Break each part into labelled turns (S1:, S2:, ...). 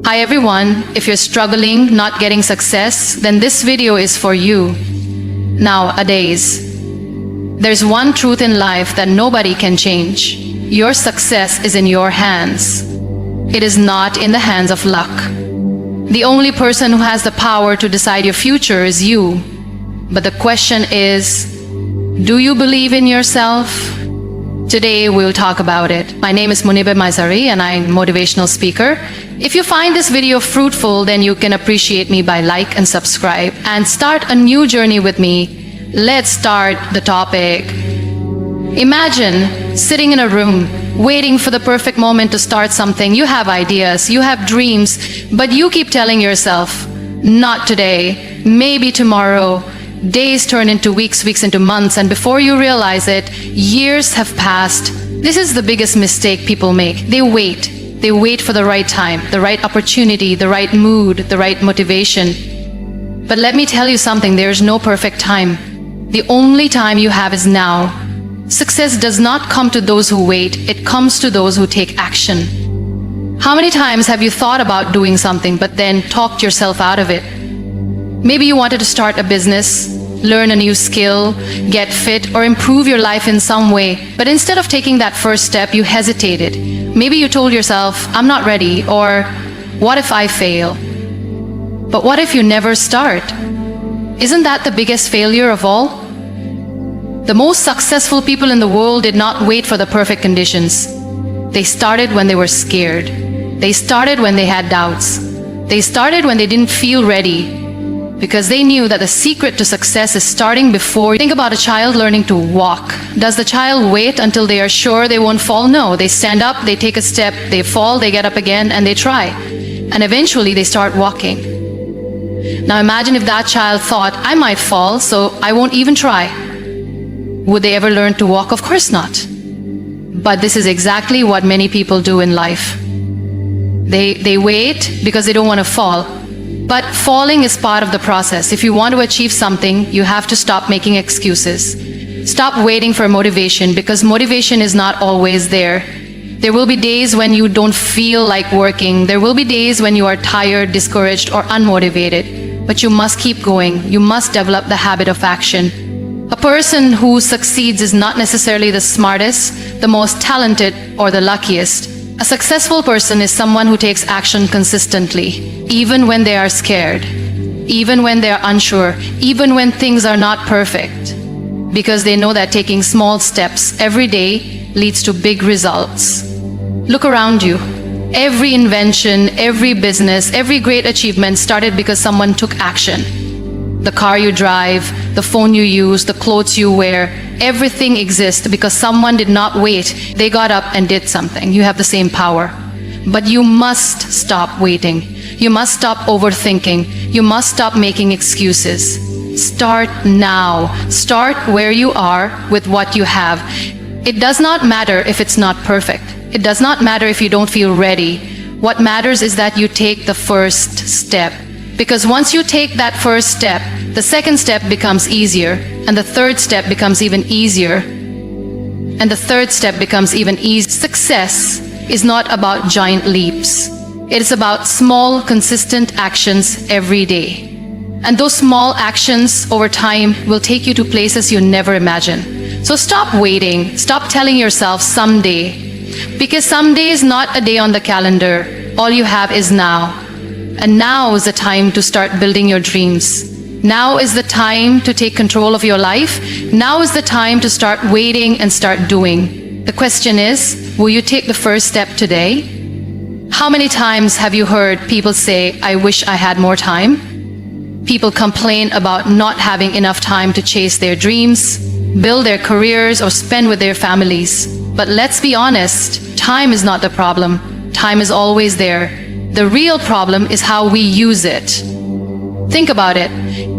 S1: Hi everyone, if you're struggling, not getting success, then this video is for you. Nowadays, there's one truth in life that nobody can change. Your success is in your hands. It is not in the hands of luck. The only person who has the power to decide your future is you. But the question is, do you believe in yourself? Today we'll talk about it. My name is Muniba Mazari and I'm a motivational speaker. If you find this video fruitful, then you can appreciate me by like and subscribe and start a new journey with me. Let's start the topic. Imagine sitting in a room, waiting for the perfect moment to start something. You have ideas, you have dreams, but you keep telling yourself, not today, maybe tomorrow. Days turn into weeks, weeks into months, and before you realize it, years have passed. This is the biggest mistake people make. They wait. They wait for the right time, the right opportunity, the right mood, the right motivation. But let me tell you something, there is no perfect time. The only time you have is now. Success does not come to those who wait, it comes to those who take action. How many times have you thought about doing something but then talked yourself out of it? Maybe you wanted to start a business, learn a new skill, get fit, or improve your life in some way. But instead of taking that first step, you hesitated. Maybe you told yourself, I'm not ready, or what if I fail? But what if you never start? Isn't that the biggest failure of all? The most successful people in the world did not wait for the perfect conditions. They started when they were scared. They started when they had doubts. They started when they didn't feel ready. Because they knew that the secret to success is starting before. Think about a child learning to walk. Does the child wait until they are sure they won't fall? No, they stand up, they take a step, they fall, they get up again, and they try. And eventually they start walking. Now imagine if that child thought, I might fall, so I won't even try. Would they ever learn to walk? Of course not. But this is exactly what many people do in life. They wait because they don't want to fall. But falling is part of the process. If you want to achieve something, you have to stop making excuses. Stop waiting for motivation, because motivation is not always there. There will be days when you don't feel like working. There will be days when you are tired, discouraged, or unmotivated. But you must keep going. You must develop the habit of action. A person who succeeds is not necessarily the smartest, the most talented, or the luckiest. A successful person is someone who takes action consistently, even when they are scared, even when they are unsure, even when things are not perfect, because they know that taking small steps every day leads to big results. Look around you. Every invention, every business, every great achievement started because someone took action. The car you drive, the phone you use, the clothes you wear, everything exists because someone did not wait. They got up and did something. You have the same power. But you must stop waiting. You must stop overthinking. You must stop making excuses. Start now. Start where you are with what you have. It does not matter if it's not perfect. It does not matter if you don't feel ready. What matters is that you take the first step. Because once you take that first step, the second step becomes easier, and the third step becomes even easier, and the third step becomes even easier. Success is not about giant leaps. It is about small, consistent actions every day. And those small actions over time will take you to places you never imagined. So stop waiting. Stop telling yourself someday. Because someday is not a day on the calendar. All you have is now. And now is the time to start building your dreams. Now is the time to take control of your life. Now is the time to start waiting and start doing. The question is, will you take the first step today? How many times have you heard people say, I wish I had more time? People complain about not having enough time to chase their dreams, build their careers, or spend with their families. But let's be honest, time is not the problem. Time is always there. The real problem is how we use it. Think about it.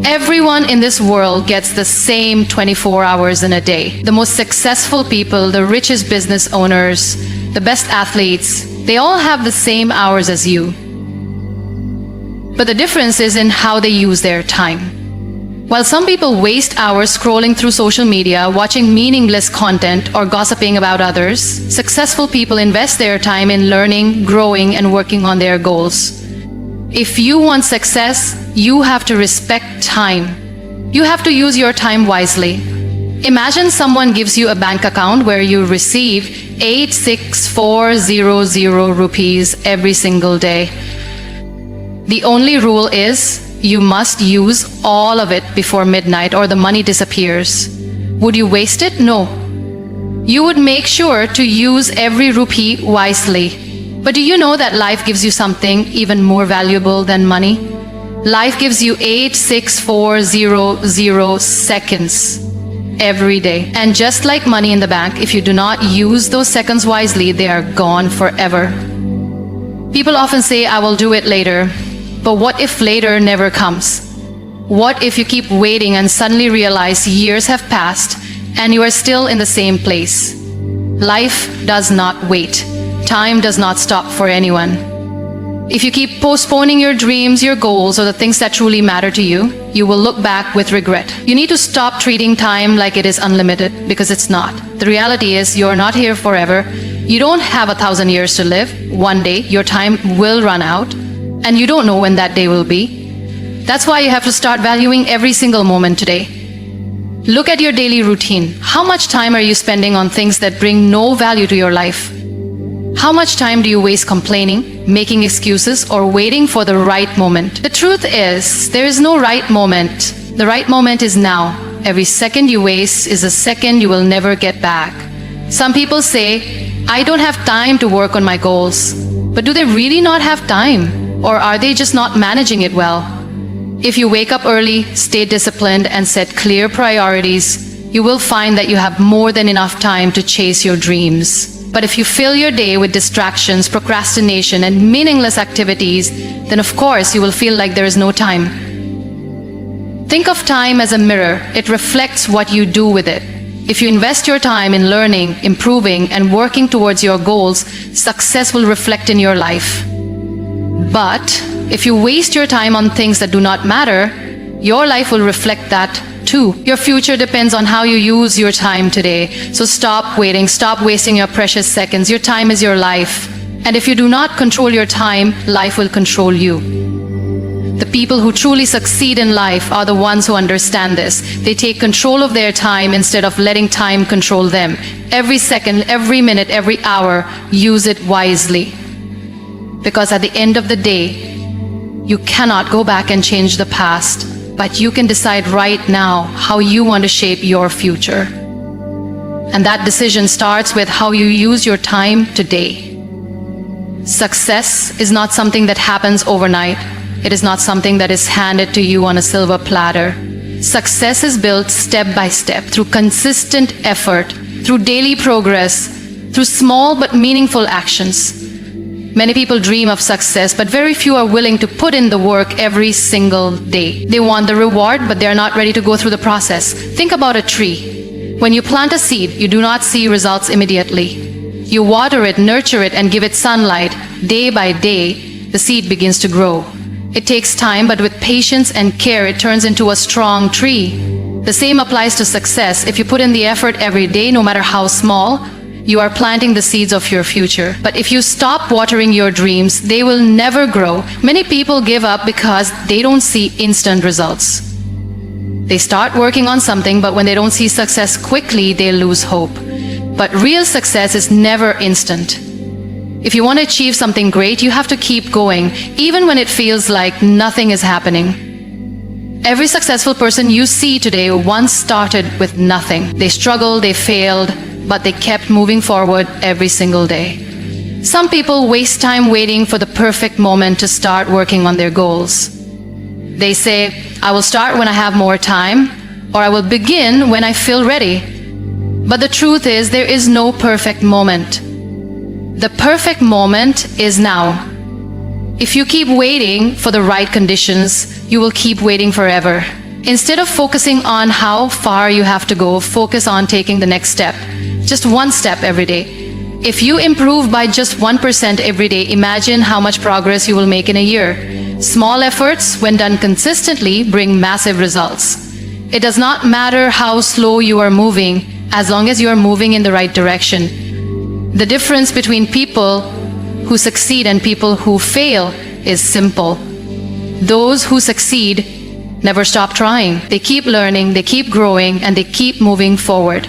S1: Everyone in this world gets the same 24 hours in a day. The most successful people, the richest business owners, the best athletes, they all have the same hours as you. But the difference is in how they use their time. While some people waste hours scrolling through social media, watching meaningless content, or gossiping about others, successful people invest their time in learning, growing, and working on their goals. If you want success, you have to respect time. You have to use your time wisely. Imagine someone gives you a bank account where you receive 86400 rupees every single day. The only rule is you must use all of it before midnight or the money disappears. Would you waste it? No. You would make sure to use every rupee wisely. But do you know that life gives you something even more valuable than money? Life gives you 86400 seconds every day. And just like money in the bank, if you do not use those seconds wisely, they are gone forever. People often say, I will do it later. But what if later never comes? What if you keep waiting and suddenly realize years have passed and you are still in the same place? Life does not wait. Time does not stop for anyone. If you keep postponing your dreams, your goals, or the things that truly matter to you, you will look back with regret. You need to stop treating time like it is unlimited, because it's not. The reality is you're not here forever. You don't have 1,000 years to live. One day, your time will run out, and you don't know when that day will be. That's why you have to start valuing every single moment today. Look at your daily routine. How much time are you spending on things that bring no value to your life? How much time do you waste complaining, making excuses, or waiting for the right moment? The truth is, there is no right moment. The right moment is now. Every second you waste is a second you will never get back. Some people say, I don't have time to work on my goals. But do they really not have time? Or are they just not managing it well? If you wake up early, stay disciplined, and set clear priorities, you will find that you have more than enough time to chase your dreams. But if you fill your day with distractions, procrastination, and meaningless activities, then of course you will feel like there is no time. Think of time as a mirror. It reflects what you do with it. If you invest your time in learning, improving, and working towards your goals, success will reflect in your life. But if you waste your time on things that do not matter, your life will reflect that too. Your future depends on how you use your time today. So stop waiting, stop wasting your precious seconds. Your time is your life. And if you do not control your time, life will control you. The people who truly succeed in life are the ones who understand this. They take control of their time instead of letting time control them. Every second, every minute, every hour, use it wisely. Because at the end of the day, you cannot go back and change the past. But you can decide right now how you want to shape your future. And that decision starts with how you use your time today. Success is not something that happens overnight. It is not something that is handed to you on a silver platter. Success is built step by step through consistent effort, through daily progress, through small but meaningful actions. Many people dream of success, but very few are willing to put in the work every single day. They want the reward, but they are not ready to go through the process. Think about a tree. When you plant a seed, you do not see results immediately. You water it, nurture it, and give it sunlight. Day by day, the seed begins to grow. It takes time, but with patience and care, it turns into a strong tree. The same applies to success. If you put in the effort every day, no matter how small, you are planting the seeds of your future. But if you stop watering your dreams, they will never grow. Many people give up because they don't see instant results. They start working on something, but when they don't see success quickly, they lose hope. But real success is never instant. If you want to achieve something great, you have to keep going, even when it feels like nothing is happening. Every successful person you see today once started with nothing. They struggled, they failed, but they kept moving forward every single day. Some people waste time waiting for the perfect moment to start working on their goals. They say, I will start when I have more time, or I will begin when I feel ready. But the truth is, there is no perfect moment. The perfect moment is now. If you keep waiting for the right conditions, you will keep waiting forever. Instead of focusing on how far you have to go, focus on taking the next step. Just one step every day. If you improve by just 1% every day, imagine how much progress you will make in a year. Small efforts, when done consistently, bring massive results. It does not matter how slow you are moving, as long as you are moving in the right direction. The difference between people who succeed and people who fail is simple. Those who succeed never stop trying. They keep learning, they keep growing, and they keep moving forward.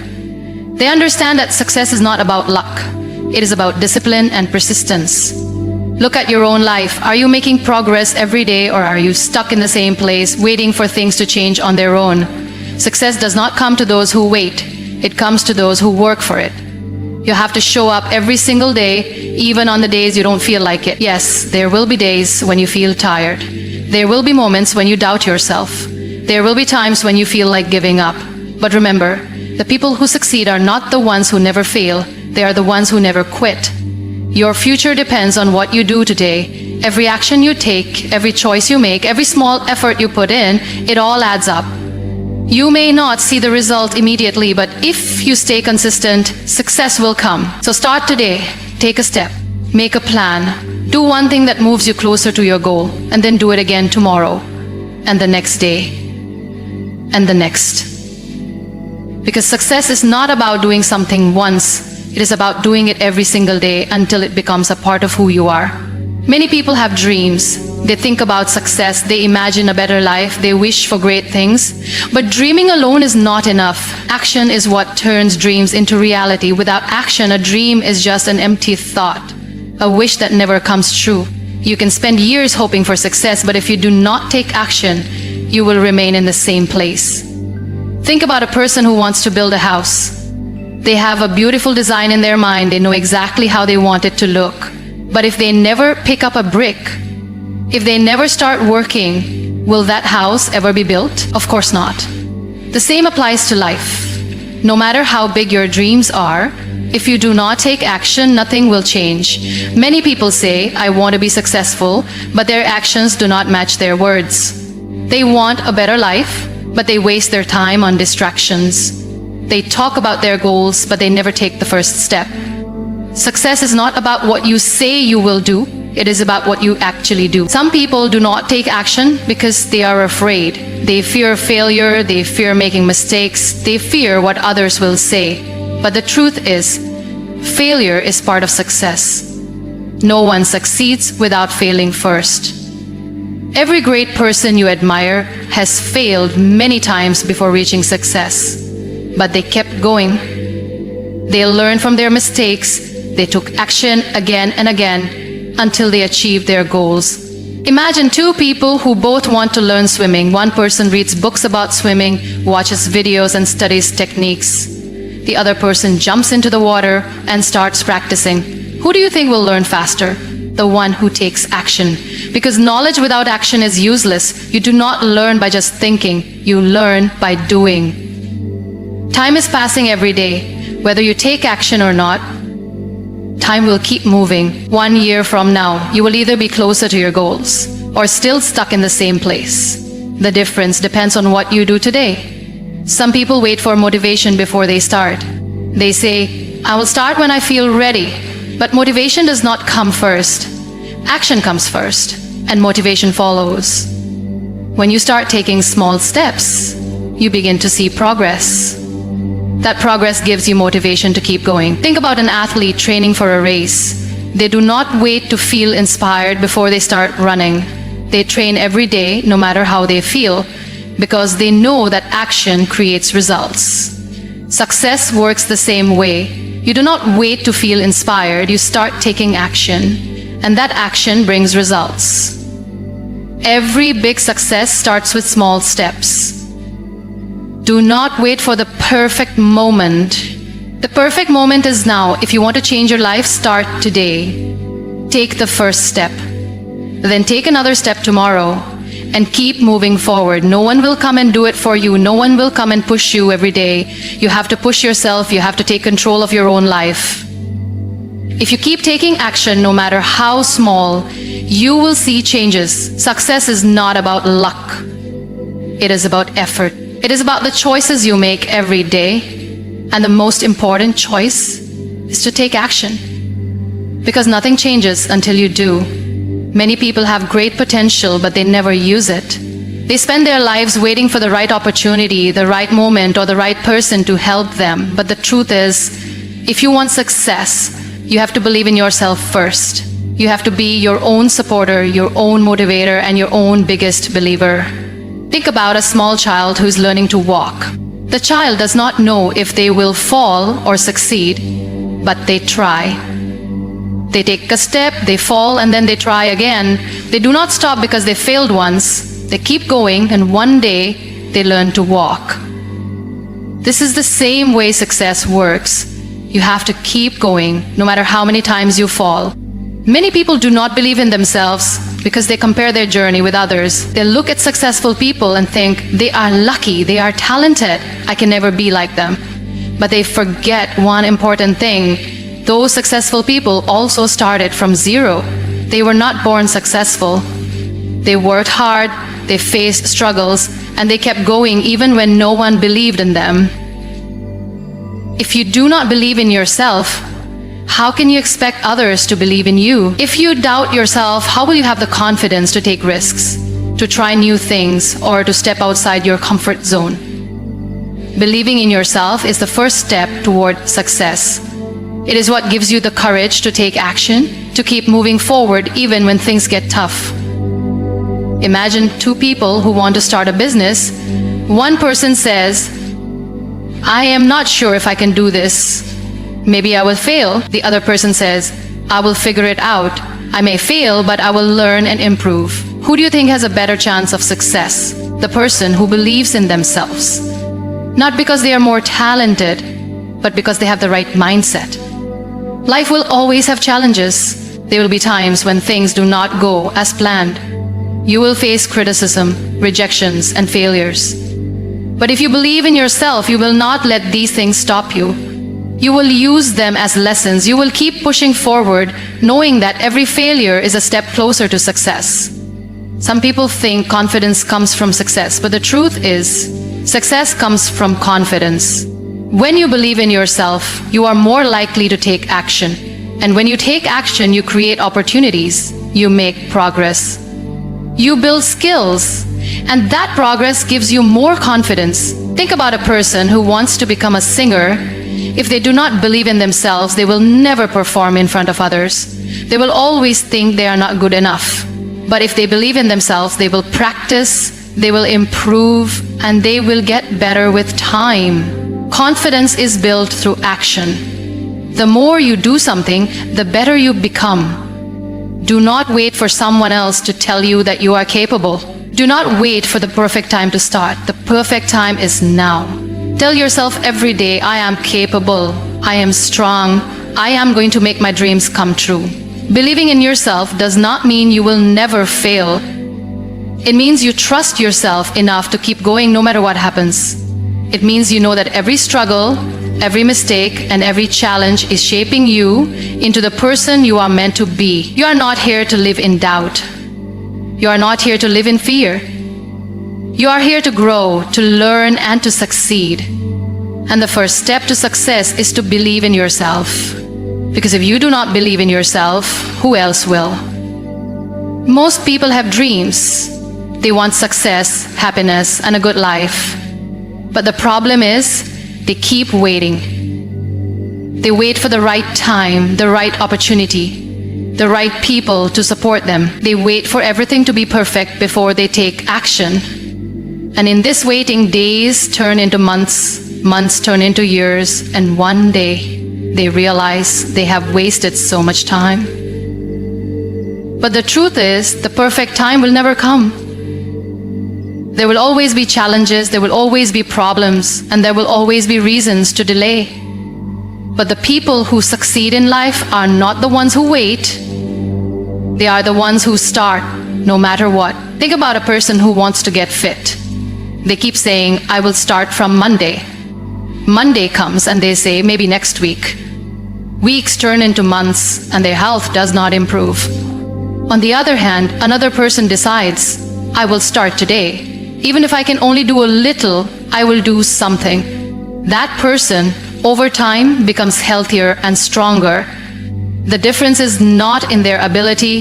S1: They understand that success is not about luck. It is about discipline and persistence. Look at your own life. Are you making progress every day, or are you stuck in the same place, waiting for things to change on their own? Success does not come to those who wait. It comes to those who work for it. You have to show up every single day, even on the days you don't feel like it. Yes, there will be days when you feel tired. There will be moments when you doubt yourself. There will be times when you feel like giving up. But remember, the people who succeed are not the ones who never fail. They are the ones who never quit. Your future depends on what you do today. Every action you take, every choice you make, every small effort you put in, it all adds up. You may not see the result immediately, but if you stay consistent, success will come. So start today. Take a step. Make a plan. Do one thing that moves you closer to your goal, and then do it again tomorrow, and the next day, and the next. Because success is not about doing something once. It is about doing it every single day until it becomes a part of who you are. Many people have dreams. They think about success. They imagine a better life. They wish for great things. But dreaming alone is not enough. Action is what turns dreams into reality. Without action, a dream is just an empty thought, a wish that never comes true. You can spend years hoping for success, but if you do not take action, you will remain in the same place. Think about a person who wants to build a house. They have a beautiful design in their mind. They know exactly how they want it to look. But if they never pick up a brick, if they never start working, will that house ever be built? Of course not. The same applies to life. No matter how big your dreams are, if you do not take action, nothing will change. Many people say, I want to be successful, but their actions do not match their words. They want a better life, but they waste their time on distractions. They talk about their goals, but they never take the first step. Success is not about what you say you will do. It is about what you actually do. Some people do not take action because they are afraid. They fear failure. They fear making mistakes. They fear what others will say. But the truth is, failure is part of success. No one succeeds without failing first. Every great person you admire has failed many times before reaching success. But they kept going. They learned from their mistakes. They took action again and again until they achieved their goals. Imagine two people who both want to learn swimming. One person reads books about swimming, watches videos, and studies techniques. The other person jumps into the water and starts practicing. Who do you think will learn faster? The one who takes action. Because knowledge without action is useless. You do not learn by just thinking. You learn by doing. Time is passing every day. Whether you take action or not, time will keep moving. 1 year from now, you will either be closer to your goals or still stuck in the same place. The difference depends on what you do today. Some people wait for motivation before they start. They say, I will start when I feel ready. But motivation does not come first. Action comes first, and motivation follows. When you start taking small steps, you begin to see progress. That progress gives you motivation to keep going. Think about an athlete training for a race. They do not wait to feel inspired before they start running. They train every day, no matter how they feel, because they know that action creates results. Success works the same way. You do not wait to feel inspired. You start taking action, and that action brings results. Every big success starts with small steps. Do not wait for the perfect moment. The perfect moment is now. If you want to change your life, start today. Take the first step. Then take another step tomorrow and keep moving forward. No one will come and do it for you. No one will come and push you every day. You have to push yourself. You have to take control of your own life. If you keep taking action, no matter how small, you will see changes. Success is not about luck. It is about effort. It is about the choices you make every day. And the most important choice is to take action. Because nothing changes until you do. Many people have great potential, but they never use it. They spend their lives waiting for the right opportunity, the right moment, or the right person to help them. But the truth is, if you want success, you have to believe in yourself first. You have to be your own supporter, your own motivator, and your own biggest believer. Think about a small child who's learning to walk. The child does not know if they will fall or succeed, but they try. They take a step, they fall, and then they try again. They do not stop because they failed once. They keep going, and one day they learn to walk. This is the same way success works. You have to keep going, no matter how many times you fall. Many people do not believe in themselves because they compare their journey with others. They look at successful people and think, they are lucky, they are talented, I can never be like them. But they forget one important thing. Those successful people also started from zero. They were not born successful. They worked hard, they faced struggles, and they kept going even when no one believed in them. If you do not believe in yourself, how can you expect others to believe in you? If you doubt yourself, how will you have the confidence to take risks, to try new things, or to step outside your comfort zone? Believing in yourself is the first step toward success. It is what gives you the courage to take action, to keep moving forward even when things get tough. Imagine two people who want to start a business. One person says, I am not sure if I can do this. Maybe I will fail. The other person says, I will figure it out. I may fail, but I will learn and improve. Who do you think has a better chance of success? The person who believes in themselves. Not because they are more talented, but because they have the right mindset. Life will always have challenges. There will be times when things do not go as planned. You will face criticism, rejections, and failures. But if you believe in yourself, you will not let these things stop you. You will use them as lessons. You will keep pushing forward, knowing that every failure is a step closer to success. Some people think confidence comes from success, but the truth is, success comes from confidence. When you believe in yourself, you are more likely to take action. And when you take action, you create opportunities. You make progress. You build skills. And that progress gives you more confidence. Think about a person who wants to become a singer. If they do not believe in themselves, they will never perform in front of others. They will always think they are not good enough. But if they believe in themselves, they will practice, they will improve, and they will get better with time. Confidence is built through action. The more you do something, the better you become. Do not wait for someone else to tell you that you are capable. Do not wait for the perfect time to start. The perfect time is now. Tell yourself every day, I am capable, I am strong, I am going to make my dreams come true. Believing in yourself does not mean you will never fail. It means you trust yourself enough to keep going no matter what happens. It means you know that every struggle, every mistake, and every challenge is shaping you into the person you are meant to be. You are not here to live in doubt. You are not here to live in fear. You are here to grow, to learn, and to succeed. And the first step to success is to believe in yourself. Because if you do not believe in yourself, who else will? Most people have dreams. They want success, happiness, and a good life. But the problem is, they keep waiting. They wait for the right time, the right opportunity, the right people to support them. They wait for everything to be perfect before they take action. And in this waiting, days turn into months, months turn into years, and one day they realize they have wasted so much time. But the truth is, the perfect time will never come. There will always be challenges, there will always be problems, and there will always be reasons to delay. But the people who succeed in life are not the ones who wait. They are the ones who start, no matter what. Think about a person who wants to get fit. They keep saying, I will start from Monday. Monday comes and they say, maybe next week. Weeks turn into months and their health does not improve. On the other hand, another person decides, I will start today. Even if I can only do a little, I will do something. That person, over time, becomes healthier and stronger. The difference is not in their ability,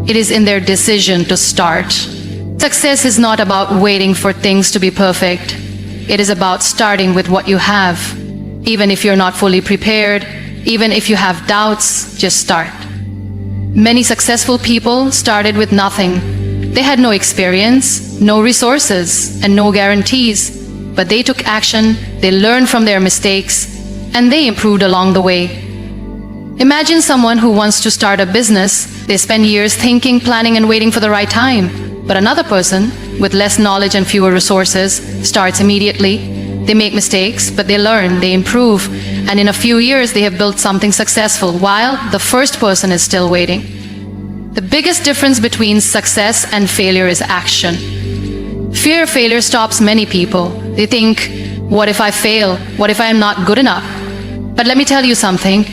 S1: it is in their decision to start. Success is not about waiting for things to be perfect. It is about starting with what you have. Even if you're not fully prepared, even if you have doubts, just start. Many successful people started with nothing. They had no experience, no resources, and no guarantees. But they took action, they learned from their mistakes, and they improved along the way. Imagine someone who wants to start a business. They spend years thinking, planning, and waiting for the right time. But another person, with less knowledge and fewer resources, starts immediately. They make mistakes, but they learn, they improve, and in a few years they have built something successful, while the first person is still waiting. The biggest difference between success and failure is action. Fear of failure stops many people. They think, what if I fail? What if I am not good enough? But let me tell you something.